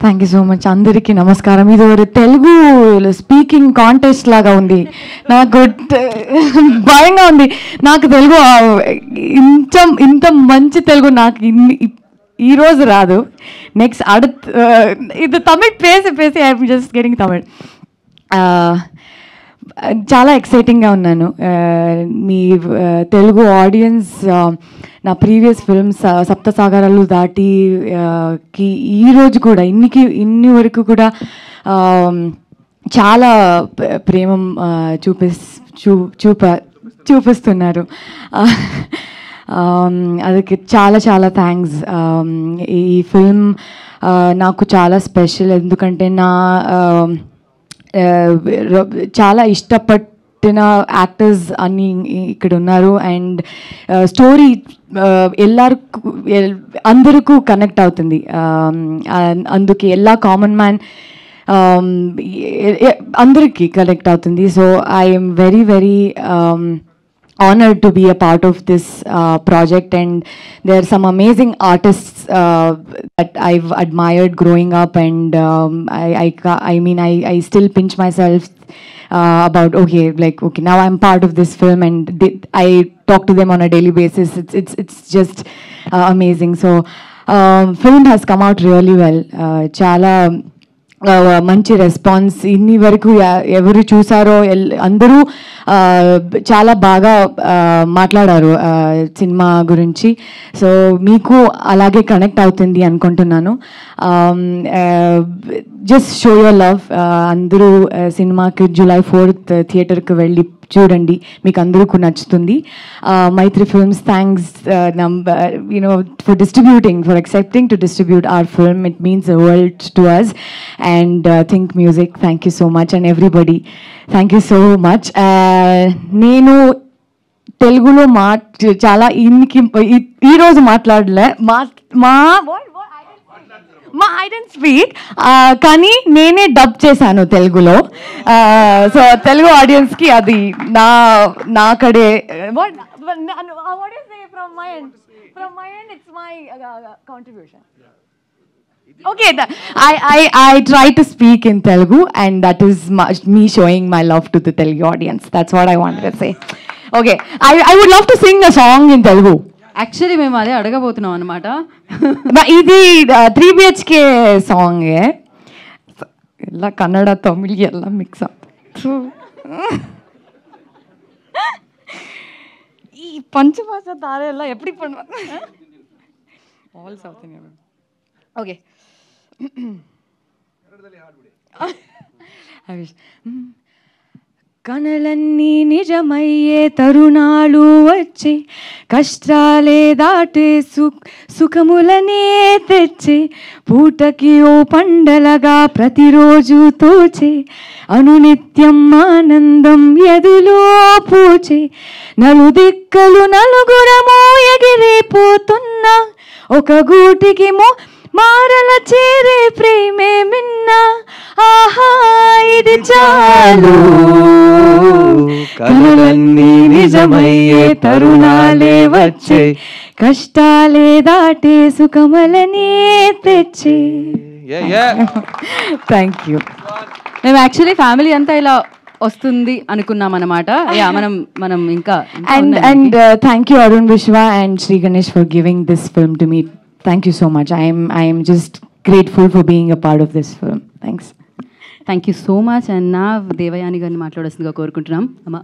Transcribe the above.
Thank you so much. అందరికీ నమస్కారం. ఇది ఒక తెలుగు స్పీకింగ్ కాంటెస్ట్ లాగా ఉంది. నాకు భయంగా ఉంది. నాకు తెలుగు ఇంత మంచి తెలుగు నాకు ఈరోజు రాదు. నెక్స్ట్ ఇది తమిళ్ పేసి ఐఎమ్ జస్ట్ గెటింగ్ తమిళ్. చాలా ఎక్సైటింగ్గా ఉన్నాను. మీ తెలుగు ఆడియన్స్ నా ప్రీవియస్ ఫిల్మ్స్ సప్తసాగరాలు దాటి కి ఈరోజు కూడా ఇన్ని వరకు కూడా చాలా ప్రేమం చూపిస్తున్నారు. ಅದಕ್ಕೆ చాలా చాలా థ్యాంక్స్. ఈ ఫిల్మ్ నాకు చాలా స్పెషల్. ఎందుకంటే చాలా ఇష్టపడిన యాక్టర్స్ అన్నీ ఇక్కడ ఉన్నారు. అండ్ స్టోరీ అందరికీ కనెక్ట్ అవుతుంది. అందుకే ఎలా కామన్ మ్యాన్ అందరికీ కనెక్ట్ అవుతుంది. So I'm very very honored to be a part of this project, and there are some amazing artists that I've admired growing up, and I still pinch myself about okay, now I'm part of this film, and I talk to them on a daily basis. It's just amazing. So film has come out really well. Chala మంచి response. ఇన్ని వరకు ఎవరు చూసారో అందరూ చాలా బాగా మాట్లాడారు cinema గురించి. సో మీకు అలాగే కనెక్ట్ అవుతుంది అనుకుంటున్నాను. Just show your love. అందరూ సినిమాకి July 4th థియేటర్కి వెళ్ళి చూడండి. మీకు అందరికీ నచ్చుతుంది. Mythri films, thanks for distributing, for accepting to distribute our film. It means the world to us. And Think Music, thank you so much. And everybody, thank you so much. నేను తెలుగులో చాలా ఈరోజు మాట్లాడలే. ఐ డోంట్ స్పీక్, కానీ నేనే dub చేశాను తెలుగులో. So Telugu ఆడియన్స్కి అది నాకడే from my end it's my contribution. Okay, I try to speak in Telugu, and that is me showing my love to the Telugu audience. That's what I wanted to say. Okay, I would love to sing a song in Telugu. Actually మేము అదే అడగబోతున్నాం అనమాట. ఇది 3 BHK song. ಎಲ್ಲ ಕನ್ನಡ ತಮಿಳ್ ಎಲ್ಲ mix ಆಗ್ತದೆ. ಈ ಪಂಚಭಾಷ ತಾರೆ ಎಲ್ಲ ಎಪ್ಪಡಿ பண்ணுவாங்க? All south Indian. ಓಕೆ, కనలన్నీ నిజమయ్యే తరుణాలు వచ్చే, కష్టాలే దాటే సుఖములనే తెచ్చే, పూటకి ఓ పండలగా ప్రతిరోజు తోచే, అనునిత్యం ఆనందం ఎదులో పూచే, నలుదిక్కలు నలుగురము ఎగిరిపోతున్నా, ఒక గూటికి మారల చేరే ప్రేమే మిన్నా, ఆహా ఇది చాలు, కలలన్నీ నిజమయ్యే తరుణాలే వచ్చే, కష్టాలే దాటే సుఖములనే తెచ్చే. Thank you. మేము యాక్చువల్లీ ఫ్యామిలీ అంతా ఇలా వస్తుంది అనుకున్నాం అనమాట. మనం ఇంకా and thank you Arun Vishwa and Sri Ganesh for giving this film to me. Thank you so much. I am just grateful for being a part of this film. Thanks. Thank you so much. And నా దేవయాని గారిని మాట్లాడాల్సిందిగా కోరుకుంటున్నాం. అమ్మా.